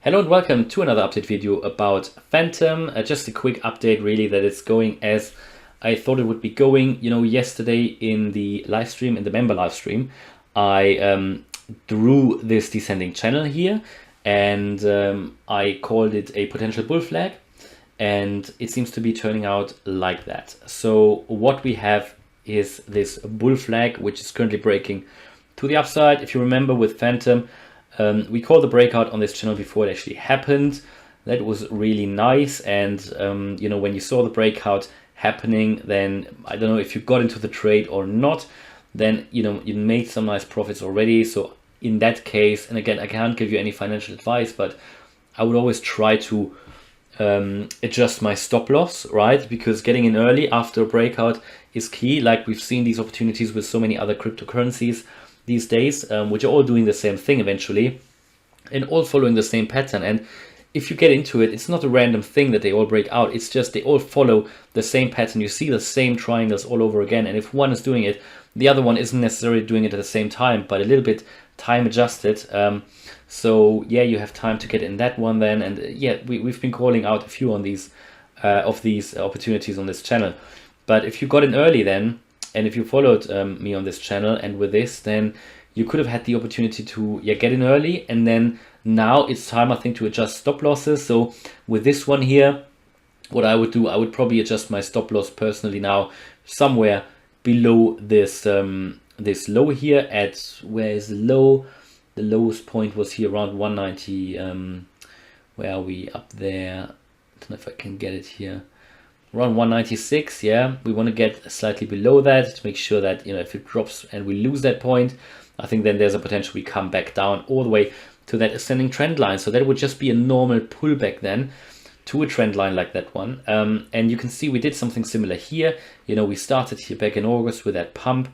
Hello and welcome to another update video about Fantom. Just a quick update really that it's going as I thought it would be going. You know, yesterday in the live stream, in the member live stream, I drew this descending channel here and I called it a potential bull flag, and it seems to be turning out like that. So what we have is this bull flag, which is currently breaking to the upside. If you remember with Fantom, we called the breakout on this channel before it actually happened. That was really nice. And, you know, when you saw the breakout happening, then I don't know if you got into the trade or not, then, you know, you made some nice profits already. So in that case, and again, I can't give you any financial advice, but I would always try to adjust my stop loss, right? Because getting in early after a breakout is key. Like we've seen these opportunities with so many other cryptocurrencies these days, which are all doing the same thing eventually and all following the same pattern. And if you get into it, it's not a random thing that they all break out. It's just they all follow the same pattern. You see the same triangles all over again. And if one is doing it, the other one isn't necessarily doing it at the same time, but a little bit time adjusted. So yeah, you have time to get in that one then. And yeah, we've been calling out a few on these of these opportunities on this channel. But if you got in early then, and if you followed me on this channel and with this, then you could have had the opportunity to get in early. And then now it's time, I think, to adjust stop losses. So with this one here, what I would do, I would probably adjust my stop loss personally now somewhere below this this low here at, where is the low? The lowest point was here around 190. Where are we? Up there. I don't know if I can get it here. Around 196, yeah, we want to get slightly below that to make sure that, you know, if it drops and we lose that point, I think then there's a potential we come back down all the way to that ascending trend line. So that would just be a normal pullback then to a trend line like that one. And you can see we did something similar here. You know, we started here back in August with that pump,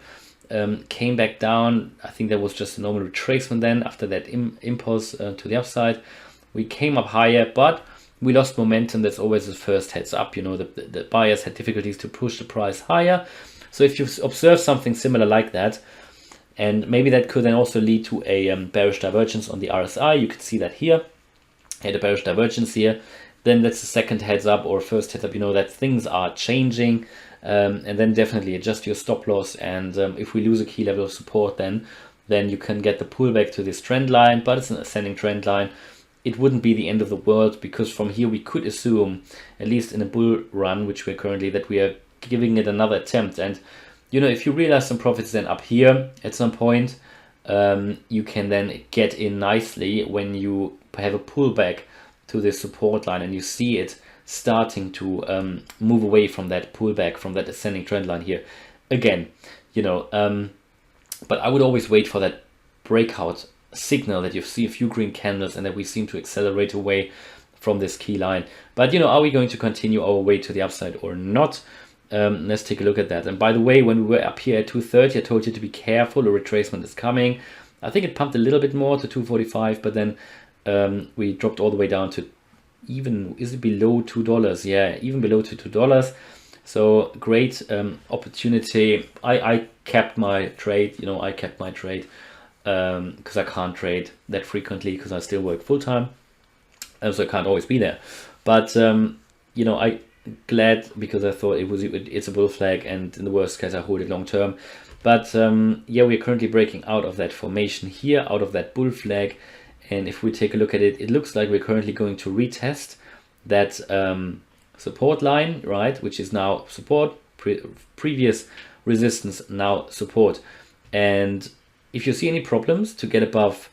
came back down. I think that was just a normal retracement then after that impulse to the upside. We came up higher, but we lost momentum. That's always the first heads up. You know, the buyers had difficulties to push the price higher. So if you observe something similar like that, and maybe that could then also lead to a bearish divergence on the RSI. You can see that here, had a bearish divergence here. Then that's the second heads up or first heads up, you know, that things are changing. And then definitely adjust your stop loss. And if we lose a key level of support, then you can get the pullback to this trend line, but it's an ascending trend line. It wouldn't be the end of the world, because from here we could assume, at least in a bull run, which we're currently, that we are giving it another attempt. And, you know, if you realize some profits then up here at some point, you can then get in nicely when you have a pullback to this support line and you see it starting to move away from that pullback, from that ascending trend line here. Again, you know, but I would always wait for that breakout signal that you see a few green candles and that we seem to accelerate away from this key line. But, you know, are we going to continue our way to the upside or not? Let's take a look at that. And by the way, when we were up here at 230, I told you to be careful, a retracement is coming. I think it pumped a little bit more to 245, but then we dropped all the way down to even, is it below $2? Yeah, even below to $2. So great opportunity. I kept my trade, you know, I kept my trade. Because I can't trade that frequently because I still work full-time, so I can't always be there. But you know, I glad, because I thought it's a bull flag, and in the worst case I hold it long term. But yeah, we're currently breaking out of that formation here, out of that bull flag, and if we take a look at it, it looks like we're currently going to retest that support line, right, which is now support, previous resistance, now support. And if you see any problems to get above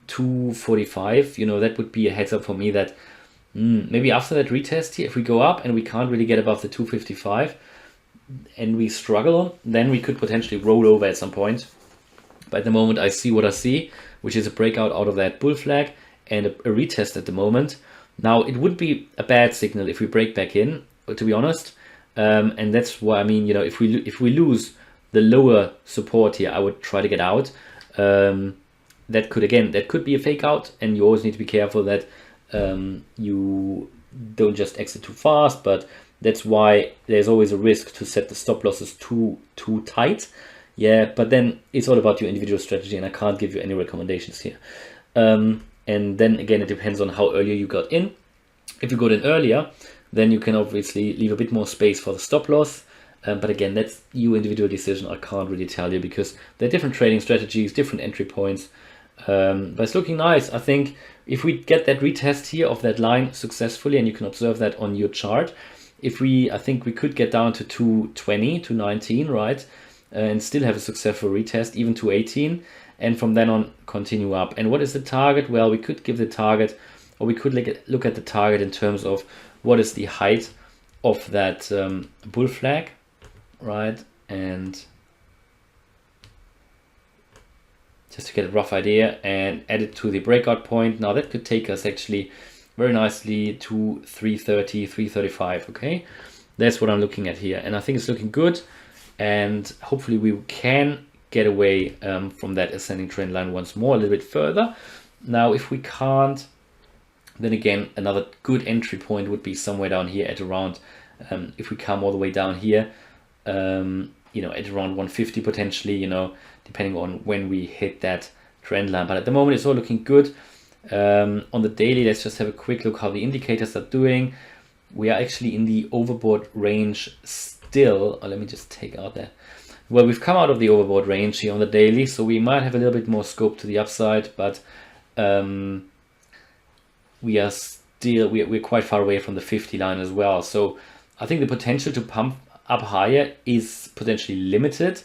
245, you know, that would be a heads up for me that maybe after that retest here, if we go up and we can't really get above the 255 and we struggle, then we could potentially roll over at some point. But at the moment, I see what I see, which is a breakout out of that bull flag and a retest at the moment. Now, it would be a bad signal if we break back in, to be honest. And that's why, I mean, you know, if we lose the lower support here, I would try to get out. That could be a fake out, and you always need to be careful that you don't just exit too fast. But that's why there's always a risk to set the stop losses too tight. Yeah, but then it's all about your individual strategy, and I can't give you any recommendations here. And then again, it depends on how early you got in. If you got in earlier, then you can obviously leave a bit more space for the stop loss. But again, that's your individual decision. I can't really tell you because there are different trading strategies, different entry points. But it's looking nice. I think if we get that retest here of that line successfully, and you can observe that on your chart, I think we could get down to 220, 219, right? And still have a successful retest, even 218. And from then on, continue up. And what is the target? Well, we could give the target, or we could look at the target in terms of what is the height of that bull flag, right? And just to get a rough idea, and add it to the breakout point. Now that could take us actually very nicely to 330, 335, okay? That's what I'm looking at here. And I think it's looking good. And hopefully we can get away from that ascending trend line once more, a little bit further. Now, if we can't, then again, another good entry point would be somewhere down here at around, if we come all the way down here, at around 150 potentially, depending on when we hit that trend line. But at the moment, it's all looking good. On the daily, let's just have a quick look how the indicators are doing. We are actually in the overbought range still. Let me just take out that. Well, we've come out of the overbought range here on the daily, so we might have a little bit more scope to the upside, but we're quite far away from the 50 line as well. So I think the potential to pump up higher is potentially limited,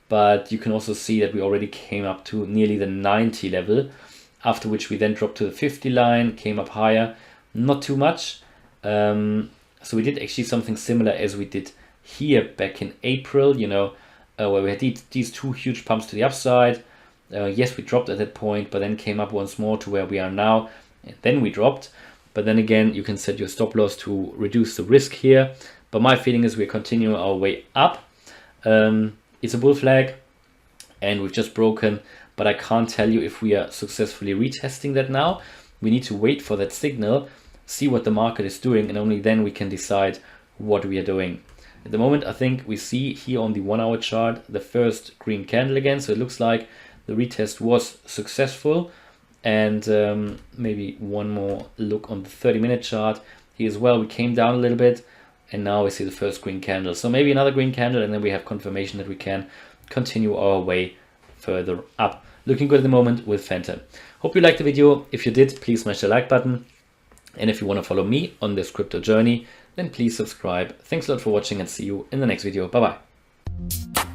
but you can also see that we already came up to nearly the 90 level, after which we then dropped to the 50 line, came up higher, not too much. So we did actually something similar as we did here back in April, where we had these two huge pumps to the upside. Yes, we dropped at that point, but then came up once more to where we are now, and then we dropped. But then again, you can set your stop loss to reduce the risk here. But my feeling is we're continuing our way up. It's a bull flag, and we've just broken, but I can't tell you if we are successfully retesting that now. We need to wait for that signal, see what the market is doing, and only then we can decide what we are doing. At the moment, I think we see here on the 1 hour chart the first green candle again, so it looks like the retest was successful. And maybe one more look on the 30-minute chart here as well. We came down a little bit, and now we see the first green candle. So maybe another green candle, and then we have confirmation that we can continue our way further up. Looking good at the moment with Fantom. Hope you liked the video. If you did, please smash the like button. And if you want to follow me on this crypto journey, then please subscribe. Thanks a lot for watching, and see you in the next video. Bye bye.